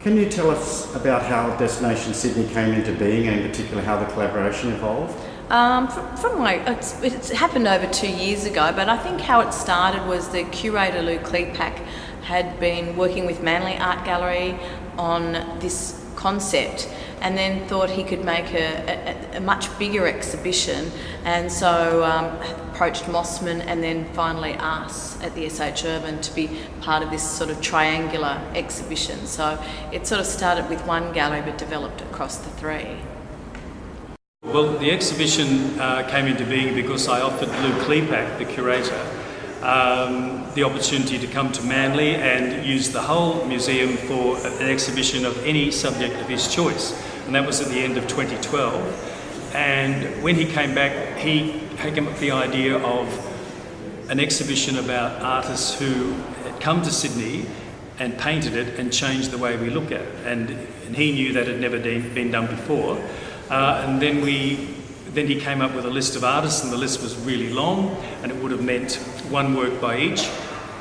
Can you tell us about how Destination Sydney came into being and in particular how the collaboration evolved? It's happened over 2 years ago, but I think how it started was the curator Lou Klepac had been working with Manly Art Gallery on this concept and then thought he could make a much bigger exhibition, and so approached Mosman and then finally us at the SH Ervin to be part of this sort of triangular exhibition. So it sort of started with one gallery but developed across the three. Well, the exhibition came into being because I offered Lou Klepac, the curator, the opportunity to come to Manly and use the whole museum for an exhibition of any subject of his choice. And that was at the end of 2012. And when he came back, he came up with the idea of an exhibition about artists who had come to Sydney and painted it and changed the way we look at it. And he knew that had never been done before. And then he came up with a list of artists, and the list was really long, and it would have meant one work by each.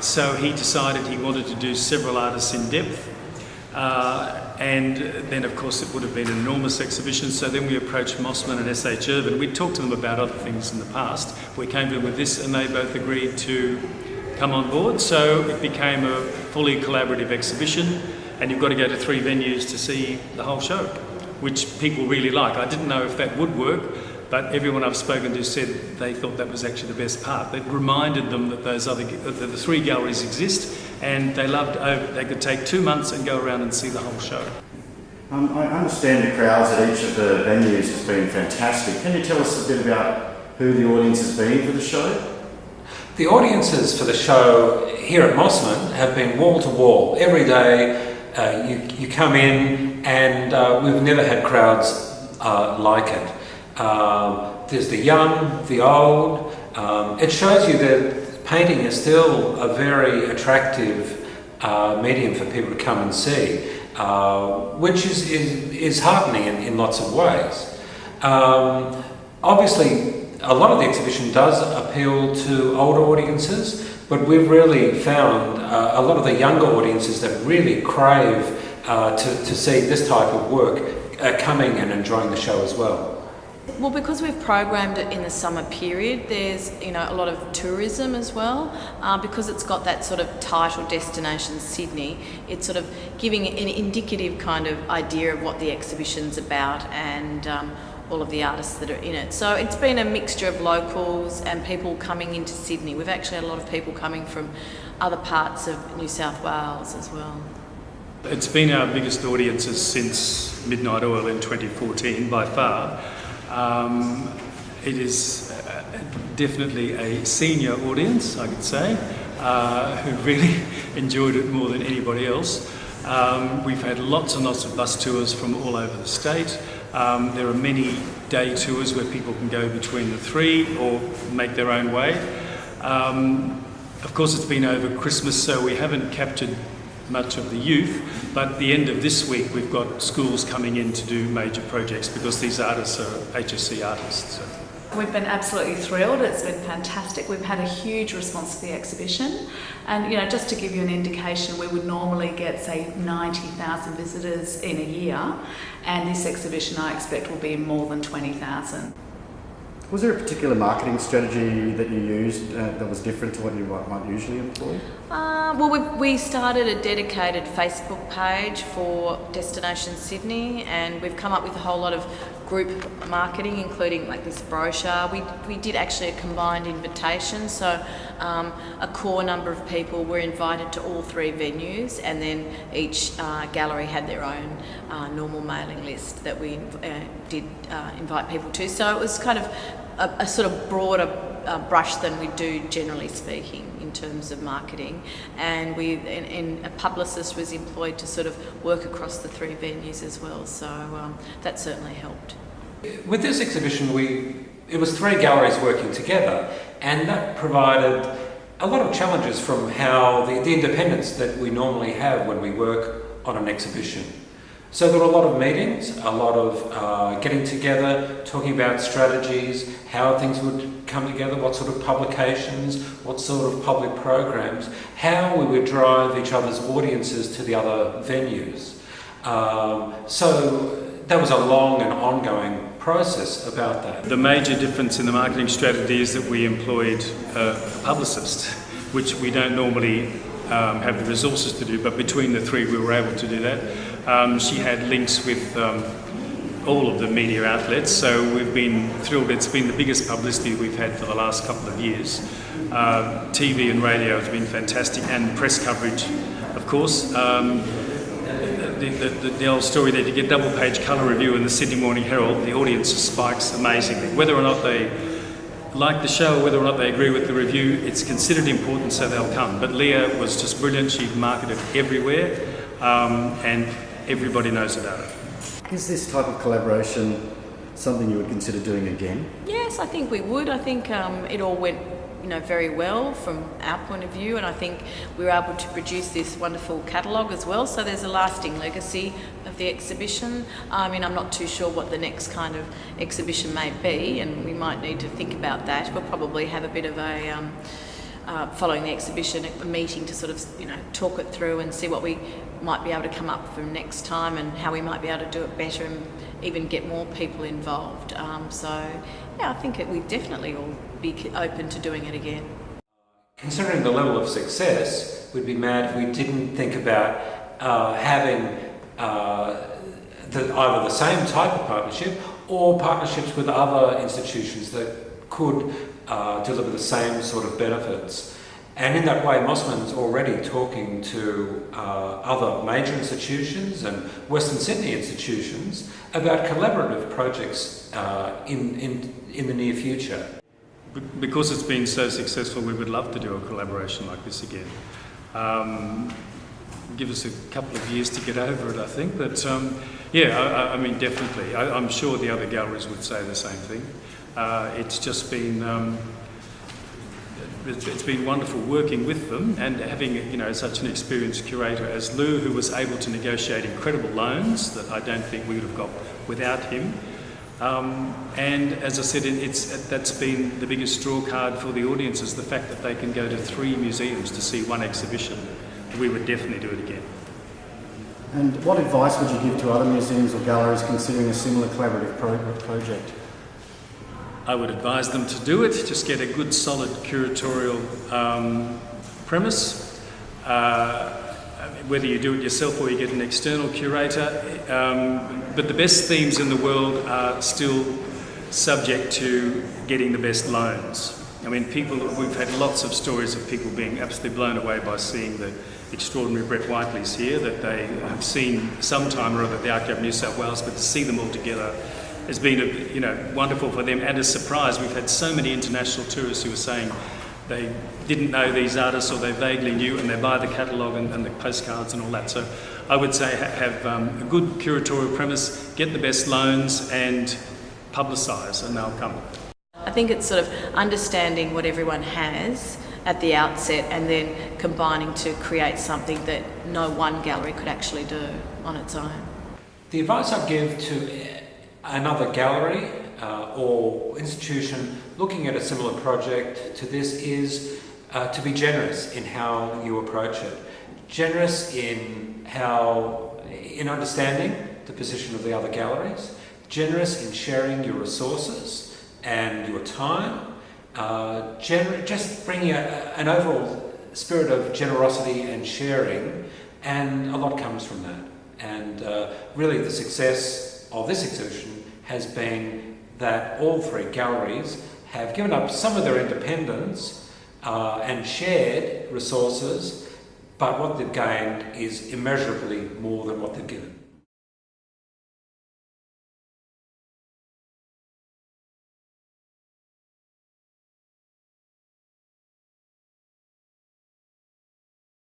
So he decided he wanted to do several artists in depth. And then, of course, it would have been an enormous exhibition. So then we approached Mosman and SH Ervin. We'd talked to them about other things in the past. We came to them with this, and they both agreed to come on board. So it became a fully collaborative exhibition, and you've got to go to 3 venues to see the whole show, which people really like. I didn't know if that would work, but everyone I've spoken to said they thought that was actually the best part. It reminded them that the 3 galleries exist, and they loved. They could take 2 months and go around and see the whole show. I understand the crowds at each of the venues has been fantastic. Can you tell us a bit about who the audience has been for the show? The audiences for the show here at Mosman have been wall to wall. Every day you come in, and we've never had crowds like it. There's the young, the old. It shows you that painting is still a very attractive medium for people to come and see, which is heartening in lots of ways. Obviously, a lot of the exhibition does appeal to older audiences, but we've really found a lot of the younger audiences that really crave to see this type of work coming and enjoying the show as well. Well, because we've programmed it in the summer period, there's a lot of tourism as well. Because it's got that sort of title, Destination Sydney, it's sort of giving an indicative kind of idea of what the exhibition's about and all of the artists that are in it. So it's been a mixture of locals and people coming into Sydney. We've actually had a lot of people coming from other parts of New South Wales as well. It's been our biggest audiences since Midnight Oil in 2014 by far. It is definitely a senior audience, I could say, who really enjoyed it more than anybody else. We've had lots and lots of bus tours from all over the state. There are many day tours where people can go between the 3 or make their own way. Of course, it's been over Christmas, so we haven't captured much of the youth, but at the end of this week we've got schools coming in to do major projects because these artists are HSC artists. So. We've been absolutely thrilled. It's been fantastic. We've had a huge response to the exhibition, and just to give you an indication, we would normally get say 90,000 visitors in a year, and this exhibition I expect will be more than 20,000. Was there a particular marketing strategy that you used that was different to what you might usually employ? Well, we started a dedicated Facebook page for Destination Sydney, and we've come up with a whole lot of group marketing, including like this brochure. We did actually a combined invitation, so a core number of people were invited to all 3 venues, and then each gallery had their own normal mailing list that we did invite people to. So it was kind of a sort of broader brush than we do generally speaking in terms of marketing, and a publicist was employed to sort of work across the 3 venues as well, so that certainly helped. With this exhibition it was 3 galleries working together, and that provided a lot of challenges from how the independence that we normally have when we work on an exhibition. So there were a lot of meetings, a lot of getting together, talking about strategies, how things would come together, what sort of publications, what sort of public programs, how we would drive each other's audiences to the other venues. So there was a long and ongoing process about that. The major difference in the marketing strategy is that we employed a publicist, which we don't normally have the resources to do, but between the three we were able to do that. She had links with all of the media outlets, so we've been thrilled. It's been the biggest publicity we've had for the last couple of years. TV and radio has been fantastic, and press coverage, of course. The old story that you get double page colour review in the Sydney Morning Herald, the audience spikes amazingly. Whether or not they like the show, whether or not they agree with the review, it's considered important, so they'll come. But Leah was just brilliant. She marketed everywhere, and everybody knows about it. Is this type of collaboration something you would consider doing again? Yes, I think we would. I think it all went, very well from our point of view, and I think we were able to produce this wonderful catalogue as well. So there's a lasting legacy of the exhibition. I'm not too sure what the next kind of exhibition may be, and we might need to think about that. We'll probably have a bit of a following the exhibition, a meeting to sort of talk it through and see what we might be able to come up for next time and how we might be able to do it better and even get more people involved. I think we definitely will be open to doing it again. Considering the level of success, we'd be mad if we didn't think about having either the same type of partnership or partnerships with other institutions that could deliver the same sort of benefits. And in that way, Mosman's already talking to other major institutions and Western Sydney institutions about collaborative projects in the near future. Because it's been so successful, we would love to do a collaboration like this again. Give us a couple of years to get over it, I think. But definitely. I'm sure the other galleries would say the same thing. It's just been it's been wonderful working with them and having such an experienced curator as Lou, who was able to negotiate incredible loans that I don't think we would have got without him. And as I said, that's been the biggest draw card for the audience, is the fact that they can go to 3 museums to see one exhibition. We would definitely do it again. And what advice would you give to other museums or galleries considering a similar collaborative project? I would advise them to do it. Just get a good, solid curatorial premise. Whether you do it yourself or you get an external curator. But the best themes in the world are still subject to getting the best loans. We've had lots of stories of people being absolutely blown away by seeing the extraordinary Brett Whiteley's here that they have seen sometime or other at the Art Gallery of New South Wales, but to see them all together has been wonderful for them, and a surprise. We've had so many international tourists who are saying they didn't know these artists or they vaguely knew, and they buy the catalogue and the postcards and all that. So I would say have a good curatorial premise, get the best loans and publicise, and they'll come. I think it's sort of understanding what everyone has at the outset and then combining to create something that no one gallery could actually do on its own. The advice I'd give to another gallery or institution looking at a similar project to this is to be generous in how you approach it. Generous in understanding the position of the other galleries, generous in sharing your resources and your time, just bringing an overall spirit of generosity and sharing, and a lot comes from that. And really the success of this exhibition has been that all 3 galleries have given up some of their independence and shared resources, but what they've gained is immeasurably more than what they've given.